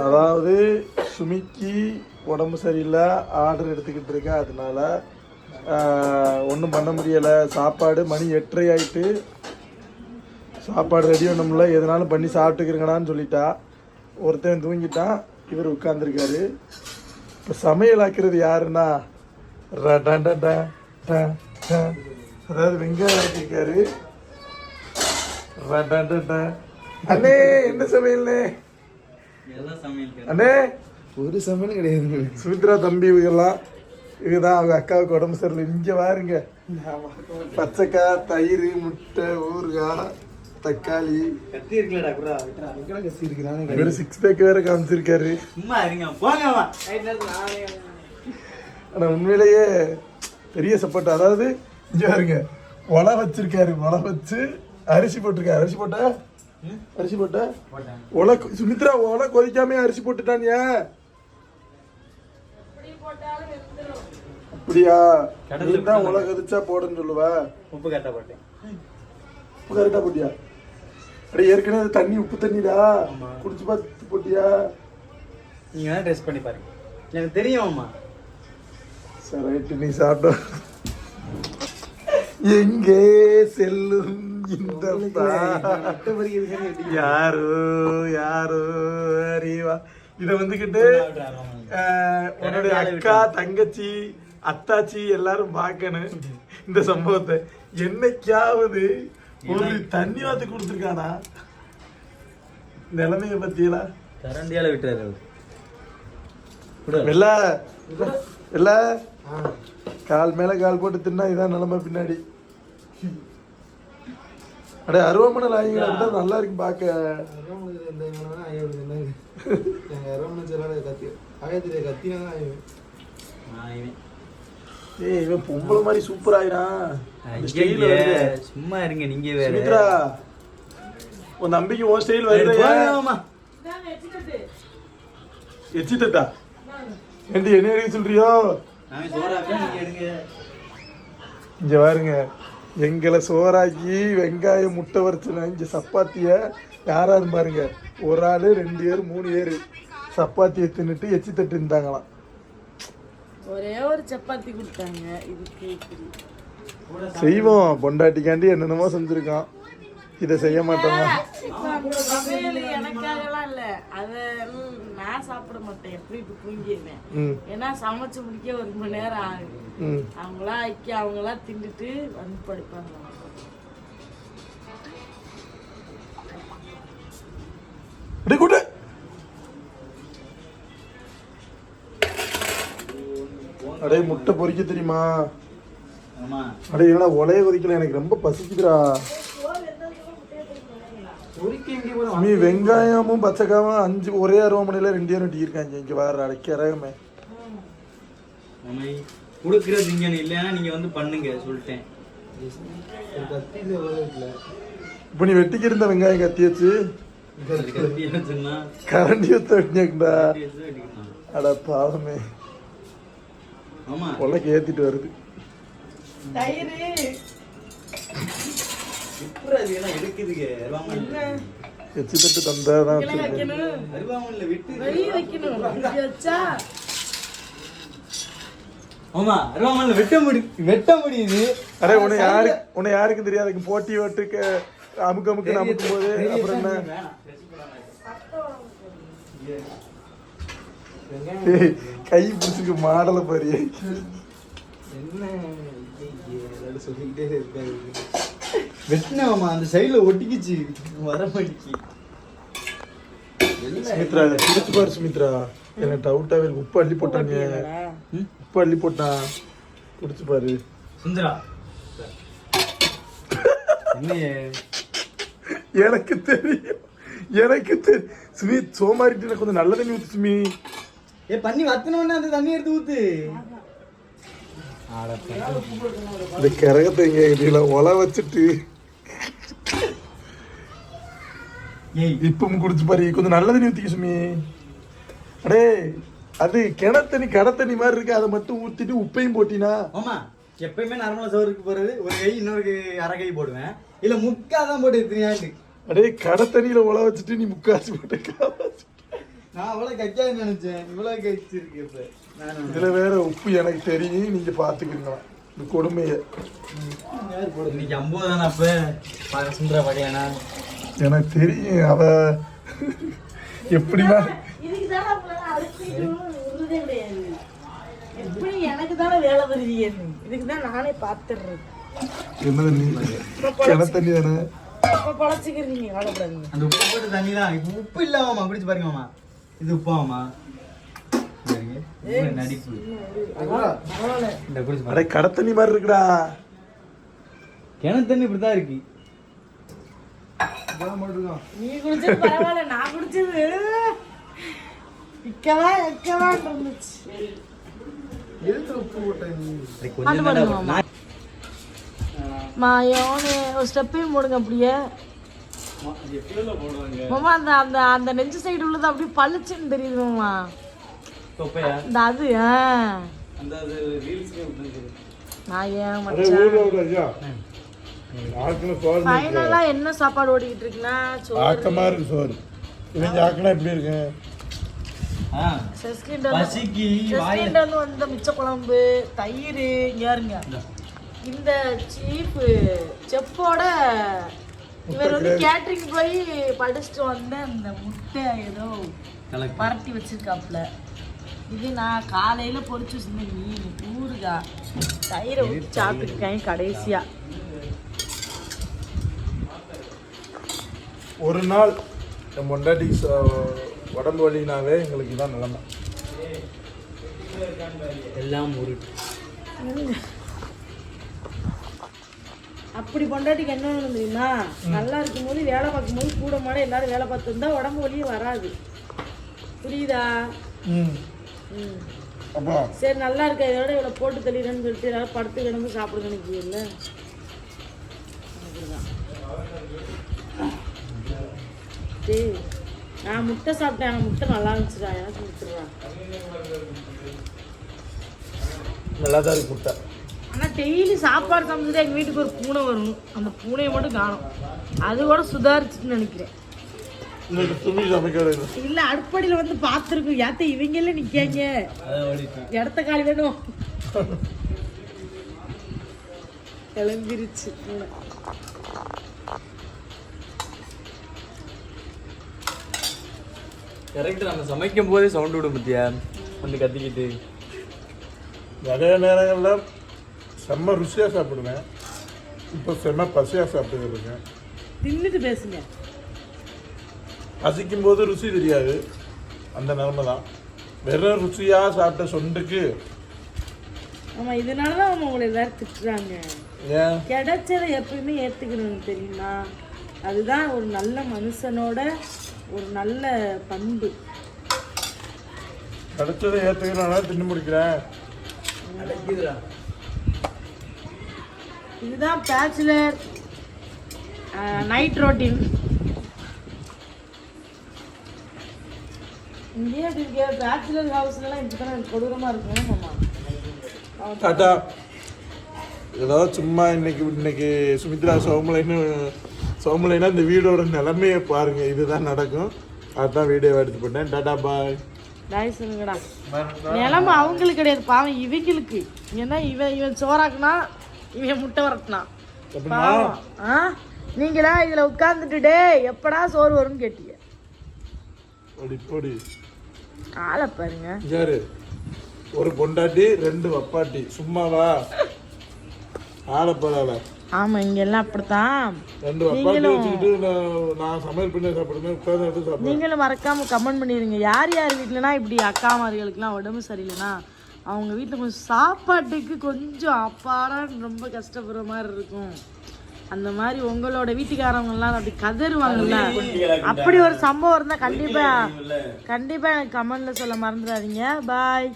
அதாவது சுமிக்கு உடம்பு சரியில்லை, ஆர்டர் எடுத்துக்கிட்டு இருக்கா, அதனால ஒன்றும் பண்ண முடியலை. சாப்பாடு மணி 8:30 ஆகிட்டு, சாப்பாடு ரெடி பண்ணமுடில, எதனாலும் பண்ணி சாப்பிட்டுக்கிறங்கடான்னு சொல்லிட்டா. ஒருத்தன் தூங்கிட்டான், இவர் உட்காந்துருக்காரு. இப்போ சமையல் ஆக்கிறது யாருன்னா அதாவது வெங்காயம் ஆக்கியிருக்காரு. அண்ணே என்ன சமையல்னே? அண்ணே ஒரு சமையல் கிடையாது. சுமித்ரா தம்பி இவங்கெல்லாம் இதுதான் அவங்க அக்காவுக்கு உடம்பு சரியில்லை. இங்கே பாருங்க, பச்சைக்காய், தயிர், முட்டை, ஊறுகாய், தக்காளி. கத்தி இருக்கிறான், 6 பேக் வேற காமிச்சிருக்காரு. ஆனா உண்மையிலேயே பெரிய சப்போர்ட். அதாவது இங்க பாருங்க, ஒலை வச்சிருக்காரு, ஒலை வச்சு அரிசி போட்டிருக்காரு. அரிசி போட்ட ஒலை சுமித்ரா ஒலை கொதிக்காம அரிசி போட்டுட்டானிய. அப்படியா? நீதான் ஒலை கொதிச்சா போடுன்னு சொல்லுவ. உப்பு கரெக்டா போட்டேன். உப்பு கரெக்டா போட்டியா? அட ஏற்கனவே தண்ணி உப்பு தண்ணிடா, குடிச்சு பார்த்து போட்டியா? நீங்க வேணா டெஸ்ட் பண்ணி பாருங்க, எனக்கு தெரியுமாம்மா. சரி ரைட்டு, நீ சாப்பிட்ட. எங்கே செல்லும் இந்த யாரோ யாரோ அறிவா. இத வந்துகிட்டு உன்னுடைய அக்கா, தங்கச்சி, அத்தாச்சி எல்லாரும் பார்க்கணும் இந்த சம்பவத்தை. என்னைக்காவது ஒரு தண்ணி வாத்து கொடுத்துருக்கானா? நிலைமைய பத்தியலா கரண்டியால விட்டுறாரு. இல்ல இல்ல, கால் மேல கால் போட்டு தின்னா இதான் நிலைமை பின்னாடி. அடே அருவாமனை ஆகிங்களா நல்லா இருக்கு பாக்க. ஏய் இவன் பொம்பளை மாதிரி சூப்பர் ஆயிரான். சும்மா இருங்க நீங்க வேற. சுமித்ரா உன் நம்பிக்கை ஓ ஸ்டைல் வருதா? எச்சிட்டா ஏண்டி என்ன எடுக்க சொல்றியோ? இங்க பாருங்க, எங்களை சோறாக்கி வெங்காயம் முட்டை வரைச்சுனா இங்க சப்பாத்திய யாராரு பாருங்க, ஒரு ஆளு 2 பேர் 3 பேர் சப்பாத்தியை தின்னுட்டு எச்சி தட்டு இருந்தாங்களாம். ஒரே ஒரு சப்பாத்தி கொடுத்தாங்க. இதுக்கு செய்வோம், பொண்டாட்டிக்காண்டி என்னென்னமோ செஞ்சிருக்கோம், இதை செய்ய மாட்டோமா? எனக்காகலாம் இல்ல, அத நான் சாப்பிட மாட்டேன். எப்படி தூங்கிடுவேன், ஏன்னா சமைச்சு முடிக்க 1 மணி நேரம் ஆகும். அவங்களா ஐக்கிய அவங்களா தின்னுட்டு வந்து படுப்பாங்க. அடே முட்டை பொரிக்க தெரியுமா? அடே என்னடா ஒலைய கொதிக்கல, எனக்கு ரொம்ப பசிக்குதுடா. மீ வெங்காயமும் பச்சைக்காயும் 5 ஒரே அருவாமனையில 2 பேரும் டீருக்காங்க. இங்க வேற அடைக்கிறமே கொடுக்கறது இங்க இல்லைன்னா நீங்க வந்து பண்ணுங்க சொல்லிட்டேன். இப்ப நீ வெட்டிக்கு இருந்த வெங்காயம் கத்தி வச்சு கரண்டி வெட்டினா அட பாவமே. கொள்ளைக்கு ஏத்திட்டு வருது. எச்சி தட்டு தந்தாதான் வெட்ட முடியுது. அரே உன்னை யாருக்கும் தெரியாது. போட்டி ஓட்டுக்கு அமுக்கு அமுக்கு அமுக்கும் போது அப்புறம் என்ன கை பிடிச்சிருக்கு மாடலை பாரு. வெட்டினாமா அந்த சைடுல ஒட்டிக்கிச்சு வர மாட்டிச்சு. சுமித்ரா பிடிச்சு பாரு. சுமித்ரா எனக்கு டவுட்டாவே உப்பு அள்ளி போட்டாங்க. உப்பு அள்ளி போட்டான், பிடிச்சு பாரு. சுந்தரா எனக்கு தெரியும், எனக்கு தெரியும். சுமி சோமாரிட்டு எனக்கு கொஞ்சம் நல்ல தண்ணி ஊத்து. சுமி பண்ணி வத்தனோடனே அந்த தண்ணி எடுத்து ஊத்து. இந்த கரகத்தை இங்க ஒலை வச்சுட்டு இப்பவும் குடிச்சு பாரு. கொஞ்சம் நல்ல தண்ணி ஊத்திக்க சுமி. அடே அது கிணத்தண்ணி கடத்தண்ணி மாதிரி இருக்கு, அதை மட்டும் ஊத்திட்டு உப்பையும் போட்டினா. ஆமா, எப்பயுமே நார்மலா சோறுக்கு போறது ஒரு கை இன்னொரு அரை கை போடுவேன், இல்ல முக்காதான் போட்டு எடுத்துறியாண்டு. அடே கடை தண்ணியில உழ வச்சுட்டு நீ முக்காசி போட்டு நான் அவ்வளோ கச்சாதுன்னு நினைச்சேன், இவ்வளோ கச்சிருக்கு இப்போ. இதுல வேற உப்பு எனக்கு தெரியும், நீங்க பாத்துக்கீங்களா இந்த கொடுமைய. இன்னைக்கு 50 தானே அப்போ சுந்தரா பார்க்கலண்ணா. எனக்கு தெரியும் அவ எப்படின்னா இதுக்கு தானே அப்பெல்லாம் அரிசியும் உருதே கிடையாது. எப்படி எனக்கு தானே வேலை வருது, இதுக்கு தான் நானே பார்த்துடுறேன். என்ன தண்ணி? கிணறு தண்ணி தானே. அப்ப பழச்சிக்கிறீங்க, கவலைப்படாதீங்க. அந்த உப்பு போட்டு தண்ணி தான். இப்போ உப்பு இல்லாமாம்மா, குடிச்சு பாருங்க மாமா. இது உப்பாமாம்மா? நடிப்பு. பரவாயில்ல. இந்த குடிச்சு அடே கடை தண்ணி மாதிரி இருக்குடா. கிணறு தண்ணி இப்படிதான் இருக்கு. நீ குடிச்சது பரவாயில்ல, நான் குடிச்சது இக்கவா எக்கவா இருந்துச்சு. மாயோன்னு ஒரு ஸ்டெப்பையும் போடுங்க அப்படியே மாமா. அந்த அந்த அந்த நெஞ்சு சைடு உள்ளது அப்படியே பளிச்சுன்னு தெரியுது மாமா. இந்த அது நான் ஏன் மச்சான் ஃபைனலா என்ன சாப்பாடு ஓடிக்கிட்டு இருக்குன்னா ஆக்கமா இருக்கு சோறு. இவங்க ஆக்கினா எப்படி இருக்கு? செஸ்கிண்டர்ல வந்த மிச்ச குழம்பு, தயிர், யாருங்க இந்த சீஃப் செப்போட இவர் வந்து கேட்டரிங் போய் படிச்சுட்டு வந்த அந்த முட்டை ஏதோ பரட்டி வச்சிருக்காப்புல. இது நான் காலையில பொரிச்சு வச்சிருந்தேன் மீன் ஊறுகா, தயிரை ஊற்றி சாப்பிட்டுருக்கேன் கடைசியா. ஒரு நாள் என் பொண்டாட்டி உடம்பு வலினாவே எங்களுக்கு இதான் நிலைமை. எல்லாம் ஒரு அப்படி பொண்டாட்டிக்கு என்ன வேணும் தெரியுமா? நல்லா இருக்கும்போது வேலை பார்க்கும்போது கூட மாட எல்லாரும் வேலை பார்த்துருந்தா உடம்பு வலியே வராது. புரியுதா? சரி நல்லா இருக்கா, இதோட இவ்வளோ போட்டு தள்ளிடுறேன்னு சொல்லிட்டு எல்லாரும் படுத்து கிடந்து சாப்பிட நினைக்கிறீங்கல்ல. சரி நான் முட்டை சாப்பிட்டேன், ஆனால் முட்டை நல்லா இருந்துச்சுடா, எனக்கு கொடுத்துருவேன். நல்லா தான் இருக்கு முட்டை. ஆனால் டெய்லி சாப்பாடு சமைச்சிட்டு எங்கள் வீட்டுக்கு ஒரு பூனை வரும், அந்த பூனையை மட்டும் காணும். அது கூட சுதாரிச்சுன்னு நினைக்கிறேன். இல்ல அடுப்படியில வந்து பாத்துருக்கோம். ஏத்த இவங்க எல்லாம் நிக்காங்க, இடத்த காலி வேணும். கிளம்பிருச்சு. கரெக்ட். நம்ம சமைக்கும் போதே சவுண்ட் விடும் பத்தியா, வந்து கத்திக்கிட்டு. நிறைய நேரங்களில் செம்ம ருசியாக சாப்பிடுவேன், இப்போ செம்ம பசியாக சாப்பிட்டு இருக்கேன். தின்னுட்டு பேசுங்க. பசிக்கும் போது ருசி தெரியாது, அந்த நிலைமை தான். வெறும் ருசியாக சாப்பிட்ட சொண்டுக்கு. ஆமா, இதனாலதான் அவங்க உங்களை எல்லாரும் திட்டுறாங்க. ஏன் கிடைச்சதை எப்பயுமே ஏத்துக்கணும் தெரியுமா? அதுதான் ஒரு நல்ல மனுஷனோட ஒரு நல்ல பண்பு. கிடைச்சதை ஏற்றுக்கிறனால தின்னு முடிக்கிறேன். இதுதான் பேச்சுலர் நைட் ரொட்டீன். இங்கே இருக்க பேச்சுலர் ஹவுஸ்லாம் இப்படிதான் கொடூரமா இருக்கும். ஆமா டாட்டா. ஏதாவது சும்மா இன்னைக்கு சுமித்ரா சோமலைனா இந்த வீடோட நிலைமையை பாருங்க, இதுதான் நடக்கும். அதுதான் வீடியோ எடுத்து போட்டேன். டாடா பாய். டாய் சொல்லுங்கடா. நிலைமை அவங்களுக்கு கிடையாது, பாவம் இவங்களுக்கு. ஏன்னா இவன் சோறாக்குனா, இவன் முட்டை வரட்டினா. நீங்களா இதுல உட்கார்ந்துட்டு எப்படா சோறு வரும்னு கேட்டீங்க. ஆளை பாருங்க. யாரு ஒரு பொண்டாட்டி 2 வப்பாட்டி, சும்மாவா? ஆளை பரவாயில்ல. ஆமா, இங்க எல்லாம் அப்படித்தான். 2 வப்பாட்டி வச்சுக்கிட்டு நான் சமையல் பண்ணி சாப்பிடுவேன், உட்கார்ந்து எடுத்து சாப்பிடுவேன். நீங்களும் மறக்காம கமெண்ட் பண்ணிடுங்க, யார் யார் வீட்டுலனா இப்படி அக்காமார்களுக்குலாம் உடம்பு சரியில்லைன்னா அவங்க வீட்டில் கொஞ்சம் சாப்பாட்டுக்கு கொஞ்சம் அப்பாடா ரொம்ப கஷ்டப்படுற மாதிரி இருக்கும். அந்த மாதிரி உங்களோட வீட்டுக்காரவங்கலாம் அப்படி கதறுவாங்கல்ல, அப்படி ஒரு சம்பவம் இருந்தால் கண்டிப்பாக எனக்கு கமெண்ட்ல சொல்ல மறந்துடாதீங்க. பாய்.